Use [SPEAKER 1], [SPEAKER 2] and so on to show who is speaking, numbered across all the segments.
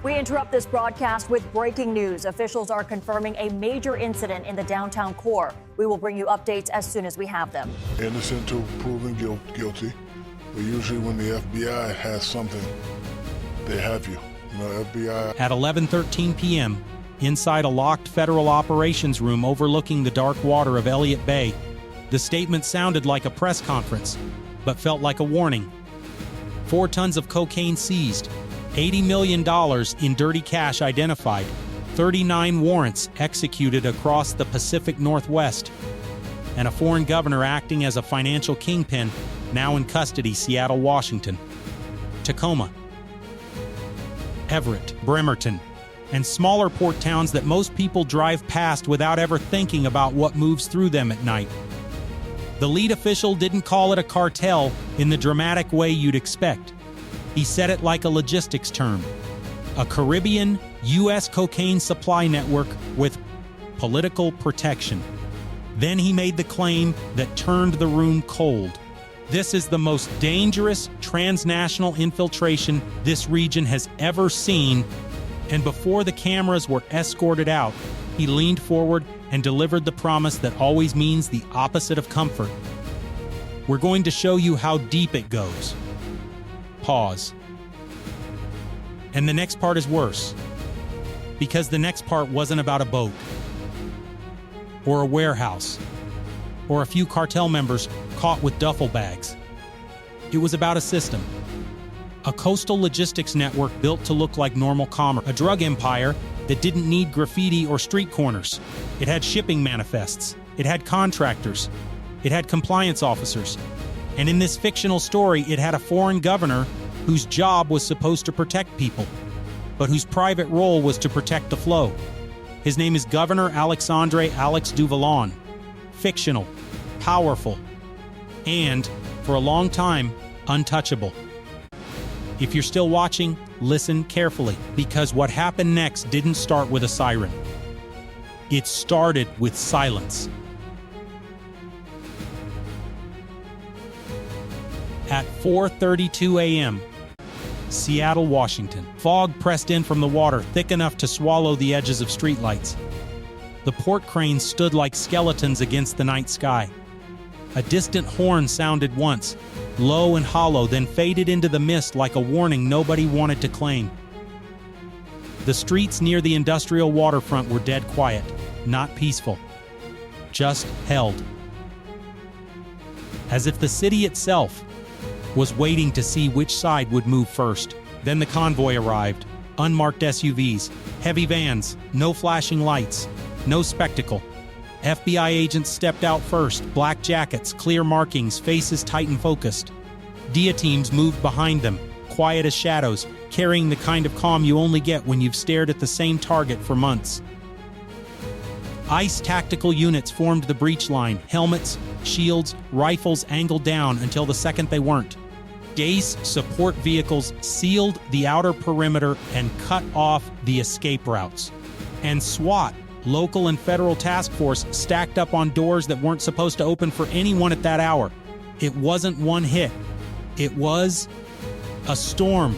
[SPEAKER 1] We interrupt this broadcast with breaking news. Officials are confirming a major incident in the downtown core. We will bring you updates as soon as we have them.
[SPEAKER 2] Innocent to proven guilty. But usually when the FBI has something, they have you. FBI.
[SPEAKER 3] At 11:13 p.m., inside a locked federal operations room overlooking the dark water of Elliott Bay, the statement sounded like a press conference, but felt like a warning. 4 tons of cocaine seized, $80 million in dirty cash identified, 39 warrants executed across the Pacific Northwest, and a foreign governor acting as a financial kingpin, now in custody, Seattle, Washington. Tacoma, Everett, Bremerton, and smaller port towns that most people drive past without ever thinking about what moves through them at night. The lead official didn't call it a cartel in the dramatic way you'd expect. He said it like a logistics term: a Caribbean, U.S. cocaine supply network with political protection. Then he made the claim that turned the room cold. This is the most dangerous transnational infiltration this region has ever seen. And before the cameras were escorted out, he leaned forward and delivered the promise that always means the opposite of comfort. We're going to show you how deep it goes. Pause. And the next part is worse, because the next part wasn't about a boat, or a warehouse, or a few cartel members caught with duffel bags. It was about a system. A coastal logistics network built to look like normal commerce. A drug empire that didn't need graffiti or street corners. It had shipping manifests. It had contractors. It had compliance officers. And in this fictional story, it had a foreign governor whose job was supposed to protect people, but whose private role was to protect the flow. His name is Governor Alexandre Alex du Vallon. Fictional, powerful, and, for a long time, untouchable. If you're still watching, listen carefully, because what happened next didn't start with a siren. It started with silence. At 4:32 a.m., Seattle, Washington. Fog pressed in from the water, thick enough to swallow the edges of streetlights. The port cranes stood like skeletons against the night sky. A distant horn sounded once, low and hollow, then faded into the mist like a warning nobody wanted to claim. The streets near the industrial waterfront were dead quiet, not peaceful, just held. As if the city itself was waiting to see which side would move first. Then the convoy arrived. Unmarked SUVs, heavy vans, no flashing lights, no spectacle. FBI agents stepped out first, black jackets, clear markings, faces tight and focused. DIA teams moved behind them, quiet as shadows, carrying the kind of calm you only get when you've stared at the same target for months. ICE tactical units formed the breach line, helmets, shields, rifles angled down until the second they weren't. DACE support vehicles sealed the outer perimeter and cut off the escape routes. And SWAT, local and federal task force, stacked up on doors that weren't supposed to open for anyone at that hour. It wasn't one hit. It was a storm.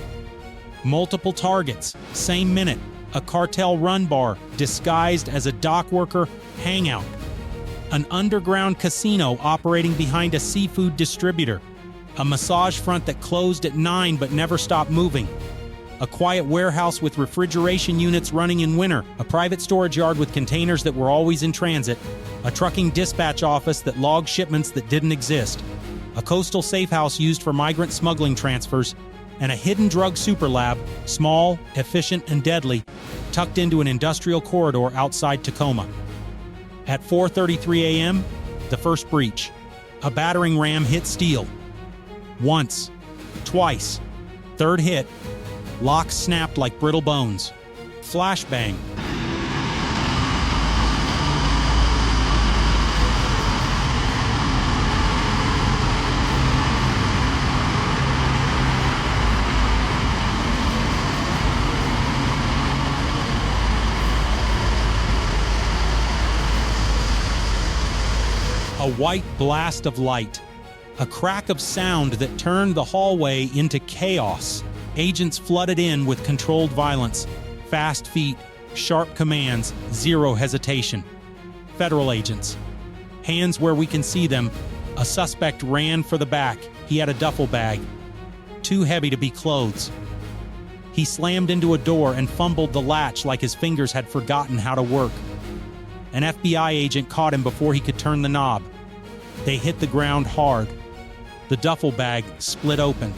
[SPEAKER 3] Multiple targets, same minute. A cartel run bar disguised as a dock worker hangout. An underground casino operating behind a seafood distributor. A massage front that closed at 9 but never stopped moving. A quiet warehouse with refrigeration units running in winter. A private storage yard with containers that were always in transit. A trucking dispatch office that logged shipments that didn't exist. A coastal safe house used for migrant smuggling transfers. And a hidden drug super lab, small, efficient, and deadly, tucked into an industrial corridor outside Tacoma. At 4:33 a.m., the first breach. A battering ram hit steel. Once. Twice. Third hit. Locks snapped like brittle bones. Flashbang. A white blast of light, a crack of sound that turned the hallway into chaos. Agents flooded in with controlled violence, fast feet, sharp commands, zero hesitation. Federal agents. Hands where we can see them. A suspect ran for the back. He had a duffel bag, too heavy to be clothes. He slammed into a door and fumbled the latch like his fingers had forgotten how to work. An FBI agent caught him before he could turn the knob. They hit the ground hard. The duffel bag split open.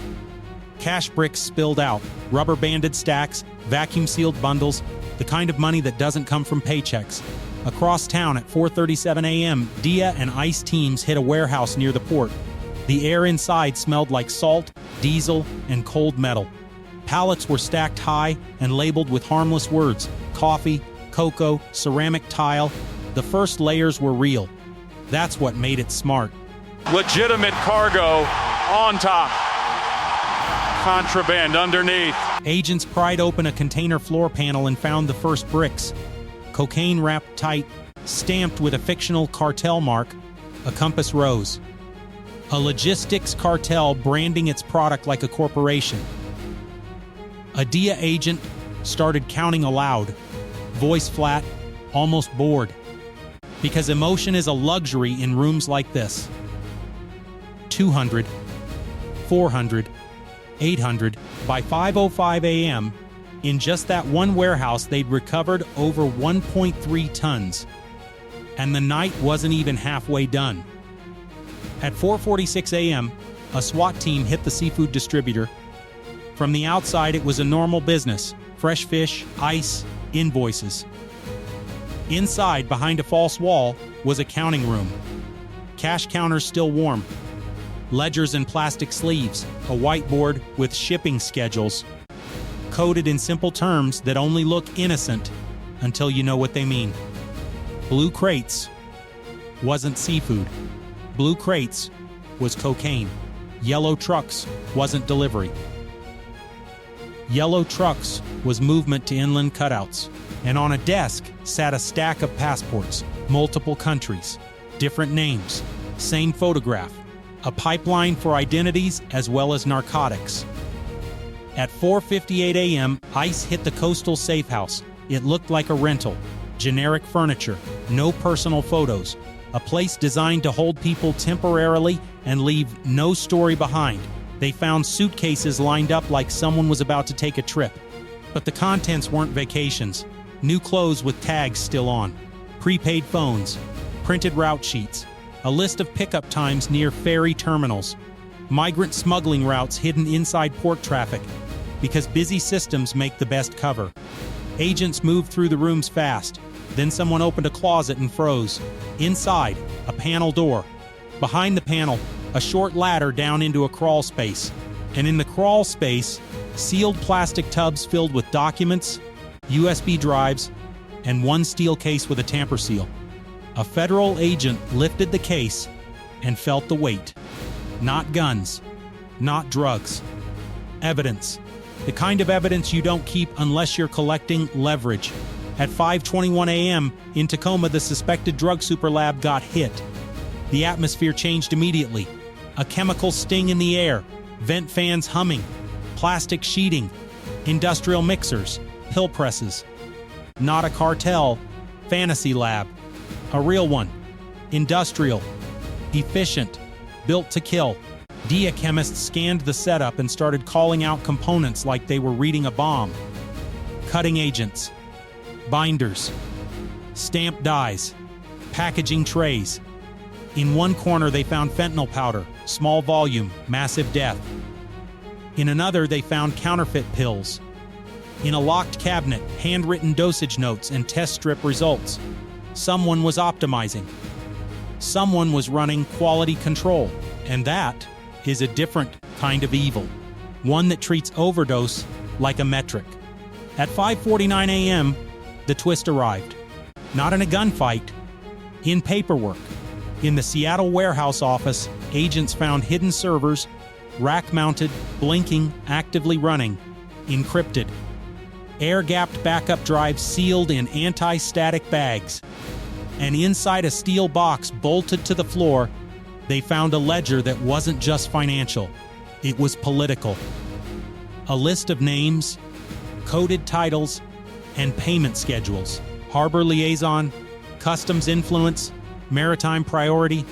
[SPEAKER 3] Cash bricks spilled out, rubber-banded stacks, vacuum-sealed bundles, the kind of money that doesn't come from paychecks. Across town at 4:37 a.m., DIA and ICE teams hit a warehouse near the port. The air inside smelled like salt, diesel, and cold metal. Pallets were stacked high and labeled with harmless words: coffee, cocoa, ceramic tile. The first layers were real. That's what made it smart.
[SPEAKER 4] Legitimate cargo on top. Contraband underneath.
[SPEAKER 3] Agents pried open a container floor panel and found the first bricks. Cocaine wrapped tight, stamped with a fictional cartel mark, a compass rose. A logistics cartel branding its product like a corporation. A DIA agent started counting aloud, voice flat, almost bored. Because emotion is a luxury in rooms like this. 200, 400, 800. By 5:05 a.m., in just that one warehouse, they'd recovered over 1.3 tons. And the night wasn't even halfway done. At 4:46 a.m., a SWAT team hit the seafood distributor. From the outside, it was a normal business: fresh fish, ice, invoices. Inside, behind a false wall, was a counting room. Cash counters still warm. Ledgers in plastic sleeves, a whiteboard with shipping schedules, coded in simple terms that only look innocent until you know what they mean. Blue crates wasn't seafood. Blue crates was cocaine. Yellow trucks wasn't delivery. Yellow trucks was movement to inland cutouts. And on a desk sat a stack of passports, multiple countries, different names, same photograph, a pipeline for identities as well as narcotics. At 4:58 a.m., ICE hit the coastal safe house. It looked like a rental. Generic furniture, no personal photos. A place designed to hold people temporarily and leave no story behind. They found suitcases lined up like someone was about to take a trip. But the contents weren't vacations. New clothes with tags still on. Prepaid phones. Printed route sheets. A list of pickup times near ferry terminals. Migrant smuggling routes hidden inside port traffic. Because busy systems make the best cover. Agents moved through the rooms fast. Then someone opened a closet and froze. Inside, a panel door. Behind the panel, a short ladder down into a crawl space. And in the crawl space, sealed plastic tubs filled with documents, USB drives, and one steel case with a tamper seal. A federal agent lifted the case and felt the weight. Not guns, not drugs. Evidence. The kind of evidence you don't keep unless you're collecting leverage. At 5:21 a.m. in Tacoma, the suspected drug super lab got hit. The atmosphere changed immediately. A chemical sting in the air, vent fans humming, plastic sheeting, industrial mixers, pill presses. Not a cartel, fantasy lab. A real one. Industrial. Efficient. Built to kill. DIA chemists scanned the setup and started calling out components like they were reading a bomb. Cutting agents. Binders. Stamp dies. Packaging trays. In one corner they found fentanyl powder, small volume, massive death. In another they found counterfeit pills. In a locked cabinet, handwritten dosage notes and test strip results. Someone was optimizing. Someone was running quality control. And that is a different kind of evil. One that treats overdose like a metric. At 5:49 a.m., the twist arrived. Not in a gunfight, in paperwork. In the Seattle warehouse office, agents found hidden servers, rack-mounted, blinking, actively running, encrypted. Air-gapped backup drives sealed in anti-static bags. And inside a steel box bolted to the floor, they found a ledger that wasn't just financial. It was political. A list of names, coded titles, and payment schedules. Harbor liaison, customs influence, maritime priority,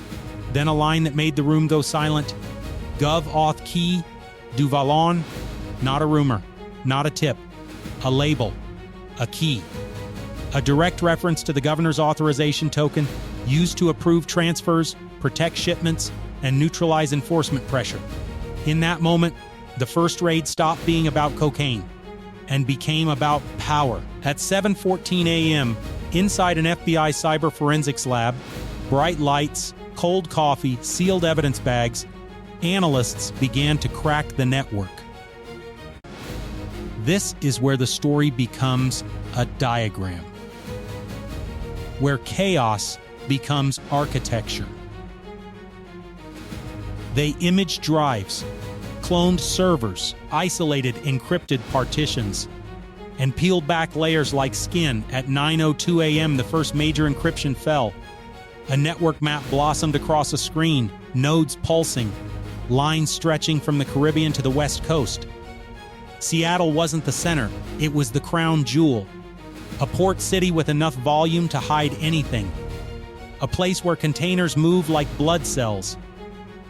[SPEAKER 3] then a line that made the room go silent. Gov auth key, du vallon, not a rumor, not a tip, a label, a key. A direct reference to the governor's authorization token used to approve transfers, protect shipments, and neutralize enforcement pressure. In that moment, the first raid stopped being about cocaine and became about power. At 7:14 a.m., inside an FBI cyber forensics lab, bright lights, cold coffee, sealed evidence bags, analysts began to crack the network. This is where the story becomes a diagram, where chaos becomes architecture. They imaged drives, cloned servers, isolated encrypted partitions, and peeled back layers like skin. At 9:02 a.m., the first major encryption fell. A network map blossomed across a screen, nodes pulsing, lines stretching from the Caribbean to the West Coast. Seattle wasn't the center, it was the crown jewel. A port city with enough volume to hide anything. A place where containers move like blood cells.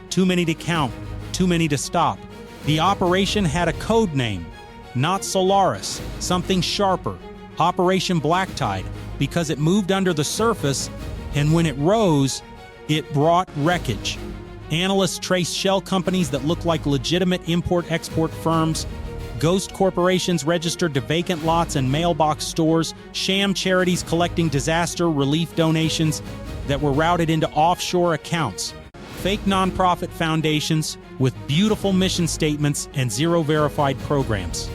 [SPEAKER 3] Too many to count, too many to stop. The operation had a code name, not Solaris, something sharper, Operation Black Tide, because it moved under the surface, and when it rose, it brought wreckage. Analysts traced shell companies that looked like legitimate import-export firms, ghost corporations registered to vacant lots and mailbox stores, sham charities collecting disaster relief donations that were routed into offshore accounts, fake nonprofit foundations with beautiful mission statements and zero verified programs.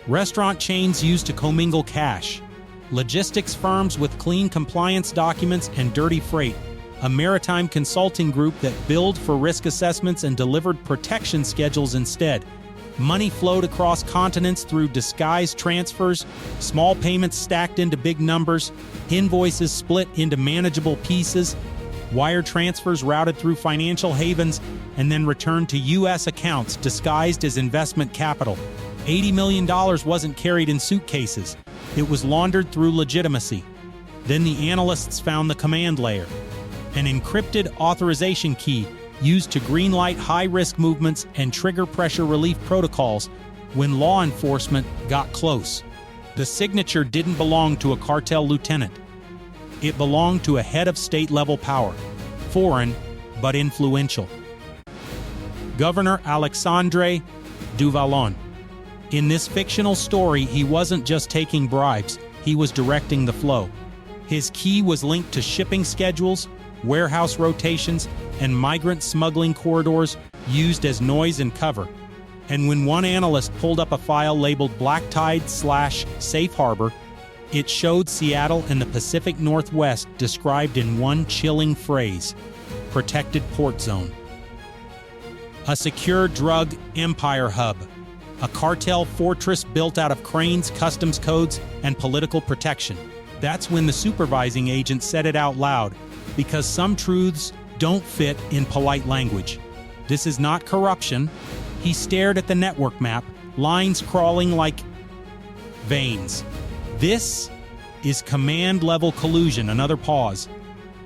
[SPEAKER 3] Restaurant chains used to commingle cash, logistics firms with clean compliance documents and dirty freight, a maritime consulting group that billed for risk assessments and delivered protection schedules instead. Money flowed across continents through disguised transfers, small payments stacked into big numbers, invoices split into manageable pieces, wire transfers routed through financial havens and then returned to U.S. accounts disguised as investment capital. $80 million wasn't carried in suitcases. It was laundered through legitimacy. Then the analysts found the command layer, an encrypted authorization key used to greenlight high-risk movements and trigger pressure relief protocols when law enforcement got close. The signature didn't belong to a cartel lieutenant. It belonged to a head of state-level power, foreign but influential. Governor Alexandre du Vallon. In this fictional story, he wasn't just taking bribes, he was directing the flow. His key was linked to shipping schedules, warehouse rotations, and migrant smuggling corridors used as noise and cover. And when one analyst pulled up a file labeled Black Tide/Safe Harbor, it showed Seattle and the Pacific Northwest described in one chilling phrase: protected port zone. A secure drug empire hub, a cartel fortress built out of cranes, customs codes, and political protection. That's when the supervising agent said it out loud, because some truths don't fit in polite language. This is not corruption. He stared at the network map, lines crawling like veins. This is command-level collusion. Another pause.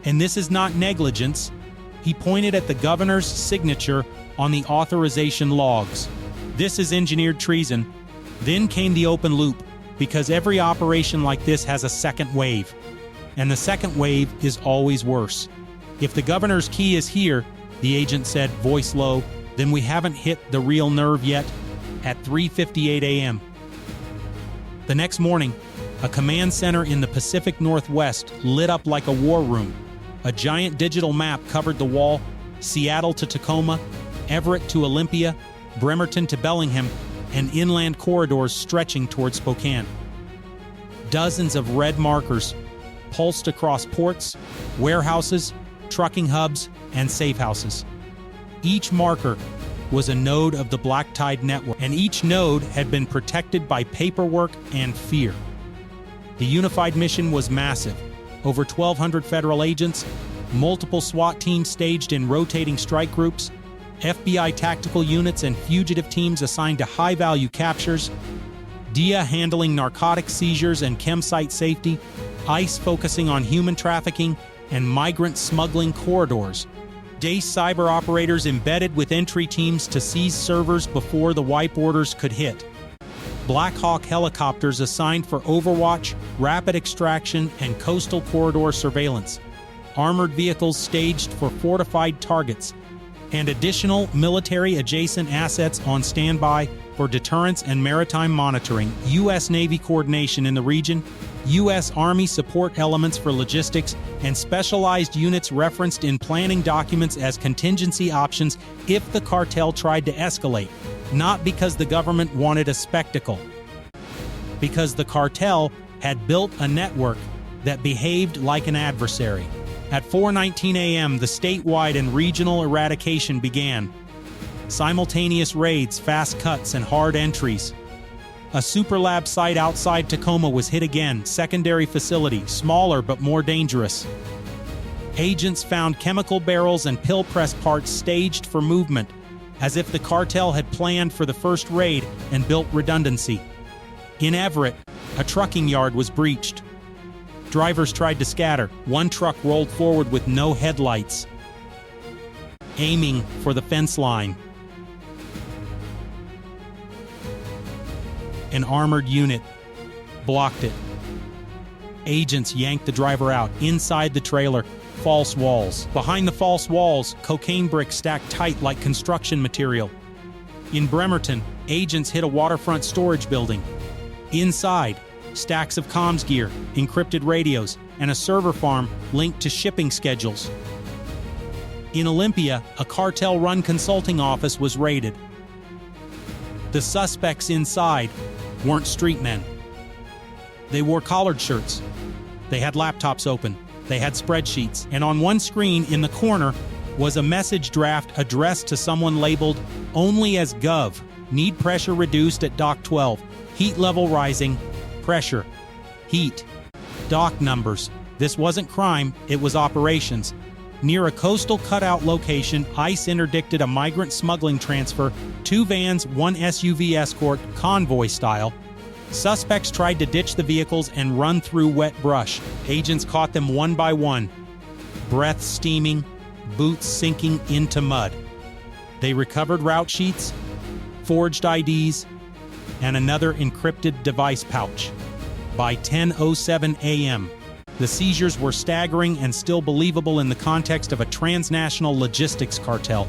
[SPEAKER 3] And this is not negligence. He pointed at the governor's signature on the authorization logs. This is engineered treason. Then came the open loop, because every operation like this has a second wave. And the second wave is always worse. If the governor's key is here, the agent said, voice low, then we haven't hit the real nerve yet. At 3:58 a.m. The next morning, a command center in the Pacific Northwest lit up like a war room. A giant digital map covered the wall, Seattle to Tacoma, Everett to Olympia, Bremerton to Bellingham, and inland corridors stretching toward Spokane. Dozens of red markers pulsed across ports, warehouses, trucking hubs, and safe houses. Each marker was a node of the Black Tide network, and each node had been protected by paperwork and fear. The unified mission was massive. Over 1,200 federal agents, multiple SWAT teams staged in rotating strike groups, FBI tactical units and fugitive teams assigned to high-value captures, DIA handling narcotic seizures and campsite safety, ICE focusing on human trafficking and migrant smuggling corridors, DACE cyber operators embedded with entry teams to seize servers before the wipe orders could hit, Black Hawk helicopters assigned for overwatch, rapid extraction, and coastal corridor surveillance, armored vehicles staged for fortified targets, and additional military-adjacent assets on standby for deterrence and maritime monitoring, U.S. Navy coordination in the region, U.S. Army support elements for logistics, and specialized units referenced in planning documents as contingency options if the cartel tried to escalate, not because the government wanted a spectacle, because the cartel had built a network that behaved like an adversary. At 4:19 a.m., the statewide and regional eradication began. Simultaneous raids, fast cuts, and hard entries. A Superlab site outside Tacoma was hit again, secondary facility, smaller but more dangerous. Agents found chemical barrels and pill press parts staged for movement, as if the cartel had planned for the first raid and built redundancy. In Everett, a trucking yard was breached. Drivers tried to scatter. One truck rolled forward with no headlights, aiming for the fence line. An armored unit blocked it. Agents yanked the driver out. Inside the trailer, false walls. Behind the false walls, cocaine bricks stacked tight like construction material. In Bremerton, agents hit a waterfront storage building. Inside, stacks of comms gear, encrypted radios, and a server farm linked to shipping schedules. In Olympia, a cartel-run consulting office was raided. The suspects inside weren't street men. They wore collared shirts. They had laptops open. They had spreadsheets. And on one screen in the corner was a message draft addressed to someone labeled only as Gov. Need pressure reduced at Dock 12. Heat level rising. Pressure. Heat. Dock numbers. This wasn't crime, it was operations. Near a coastal cutout location, ICE interdicted a migrant smuggling transfer, 2 vans, 1 SUV escort, convoy style. Suspects tried to ditch the vehicles and run through wet brush. Agents caught them one by one, breath steaming, boots sinking into mud. They recovered route sheets, forged IDs, and another encrypted device pouch. By 10:07 a.m., the seizures were staggering and still believable in the context of a transnational logistics cartel.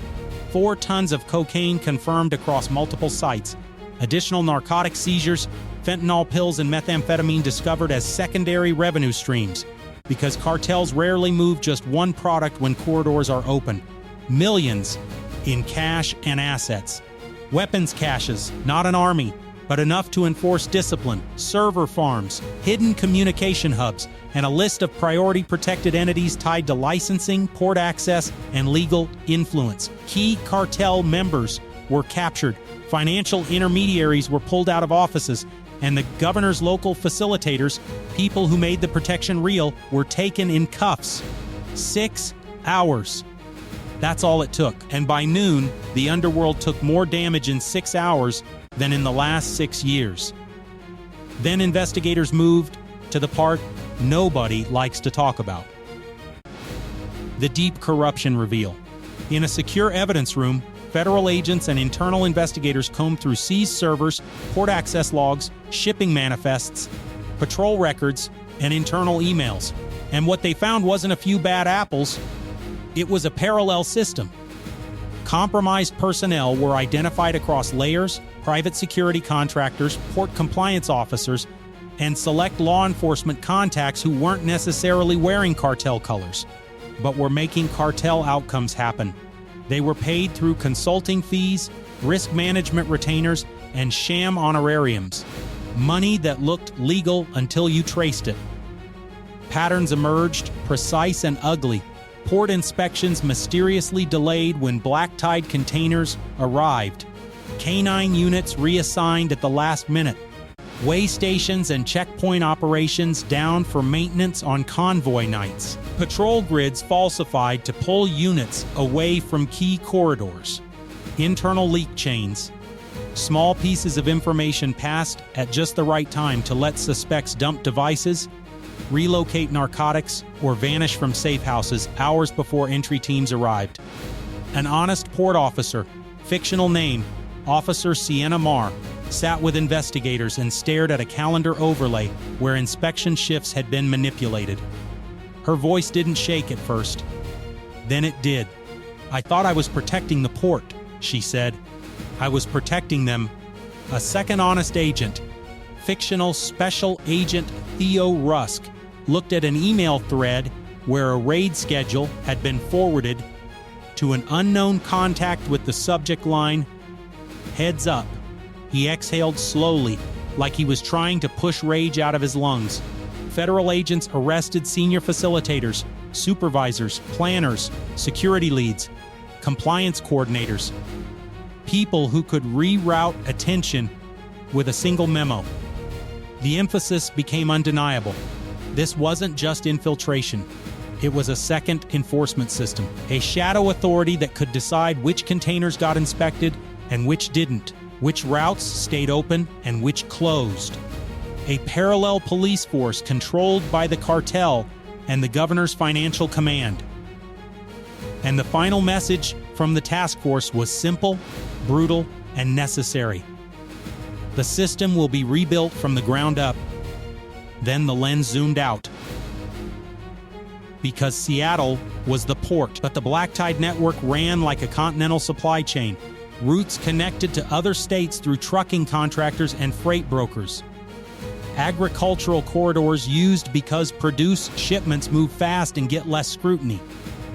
[SPEAKER 3] 4 tons of cocaine confirmed across multiple sites. Additional narcotic seizures, fentanyl pills and methamphetamine discovered as secondary revenue streams, because cartels rarely move just one product when corridors are open. Millions in cash and assets. Weapons caches, not an army, but enough to enforce discipline, server farms, hidden communication hubs, and a list of priority protected entities tied to licensing, port access, and legal influence. Key cartel members were captured, financial intermediaries were pulled out of offices, and the governor's local facilitators, people who made the protection real, were taken in cuffs. 6 hours. That's all it took. And by noon, the underworld took more damage in 6 hours than in the last 6 years. Then investigators moved to the part nobody likes to talk about. The deep corruption reveal. In a secure evidence room, federal agents and internal investigators combed through seized servers, port access logs, shipping manifests, patrol records, and internal emails. And what they found wasn't a few bad apples, it was a parallel system. Compromised personnel were identified across layers, private security contractors, port compliance officers, and select law enforcement contacts who weren't necessarily wearing cartel colors, but were making cartel outcomes happen. They were paid through consulting fees, risk management retainers, and sham honorariums. Money that looked legal until you traced it. Patterns emerged, precise and ugly. Port inspections mysteriously delayed when black-tied containers arrived. Canine units reassigned at the last minute. Way stations and checkpoint operations down for maintenance on convoy nights. Patrol grids falsified to pull units away from key corridors. internal leak chains, small pieces of information passed at just the right time to let suspects dump devices, relocate narcotics, or vanish from safe houses hours before entry teams arrived. An honest port officer, fictional name, Officer Sienna Marr, sat with investigators and stared at a calendar overlay where inspection shifts had been manipulated. Her voice didn't shake at first. Then it did. "I thought I was protecting the port," she said. "I was protecting them." A second honest agent, fictional special agent Theo Rusk, looked at an email thread where a raid schedule had been forwarded to an unknown contact with the subject line, "Heads up." He exhaled slowly, like he was trying to push rage out of his lungs. Federal agents arrested senior facilitators, supervisors, planners, security leads, compliance coordinators, people who could reroute attention with a single memo. The emphasis became undeniable. This wasn't just infiltration. It was a second enforcement system, a shadow authority that could decide which containers got inspected and which didn't, which routes stayed open and which closed. A parallel police force controlled by the cartel and the governor's financial command. And the final message from the task force was simple, brutal, and necessary. The system will be rebuilt from the ground up. Then the lens zoomed out. Because Seattle was the port, but the Black Tide network ran like a continental supply chain. Routes connected to other states through trucking contractors and freight brokers. Agricultural corridors used because produce shipments move fast and get less scrutiny.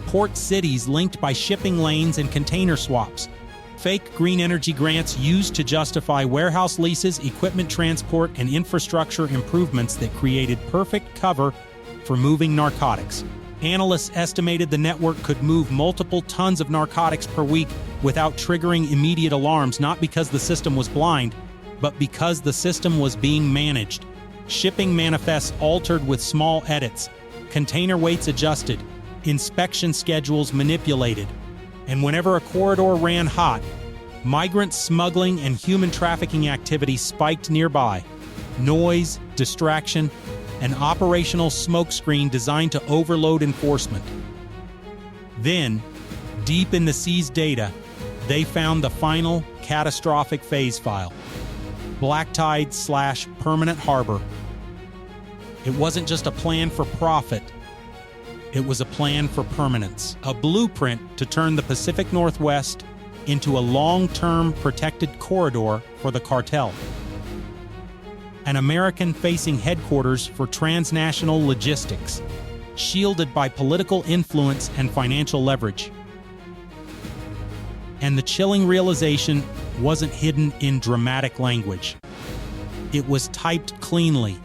[SPEAKER 3] Port cities linked by shipping lanes and container swaps. Fake green energy grants used to justify warehouse leases, equipment transport, and infrastructure improvements that created perfect cover for moving narcotics. Analysts estimated the network could move multiple tons of narcotics per week without triggering immediate alarms, not because the system was blind, but because the system was being managed. Shipping manifests altered with small edits, container weights adjusted, inspection schedules manipulated. And whenever a corridor ran hot, migrant smuggling and human trafficking activity spiked nearby. Noise, distraction, an operational smokescreen designed to overload enforcement. Then, deep in the seized data, they found the final catastrophic phase file. Black Tide / Permanent Harbor. It wasn't just a plan for profit. It was a plan for permanence, a blueprint to turn the Pacific Northwest into a long-term protected corridor for the cartel. An American-facing headquarters for transnational logistics, shielded by political influence and financial leverage. And the chilling realization wasn't hidden in dramatic language. It was typed cleanly,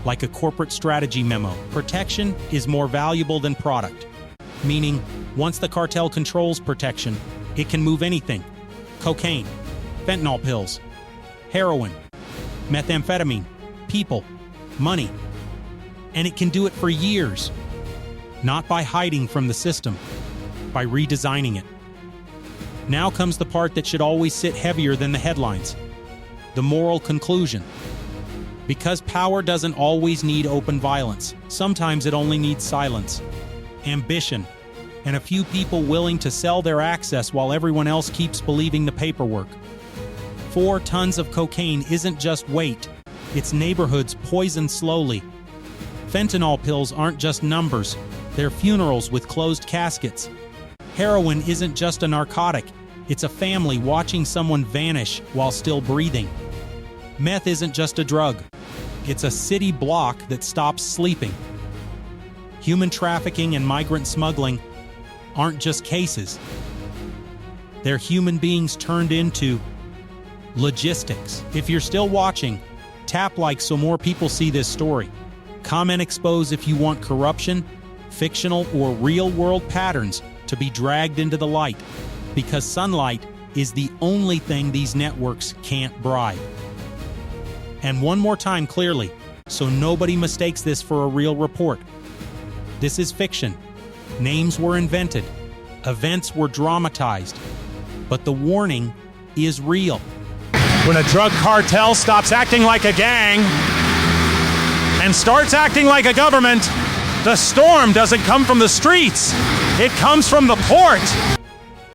[SPEAKER 3] like a corporate strategy memo. Protection is more valuable than product. Meaning, once the cartel controls protection, it can move anything. Cocaine, fentanyl pills, heroin, methamphetamine, people, money. And it can do it for years. Not by hiding from the system, by redesigning it. Now comes the part that should always sit heavier than the headlines. The moral conclusion. Because power doesn't always need open violence. Sometimes it only needs silence, ambition, and a few people willing to sell their access while everyone else keeps believing the paperwork. 4 tons of cocaine isn't just weight. It's neighborhoods poisoned slowly. Fentanyl pills aren't just numbers. They're funerals with closed caskets. Heroin isn't just a narcotic. It's a family watching someone vanish while still breathing. Meth isn't just a drug. It's a city block that stops sleeping. Human trafficking and migrant smuggling aren't just cases. They're human beings turned into logistics. If you're still watching, tap like so more people see this story. Comment expose if you want corruption, fictional or real-world patterns to be dragged into the light, because sunlight is the only thing these networks can't bribe. And one more time clearly, so nobody mistakes this for a real report. This is fiction. Names were invented. Events were dramatized. But the warning is real.
[SPEAKER 4] When a drug cartel stops acting like a gang and starts acting like a government, the storm doesn't come from the streets. It comes from the port.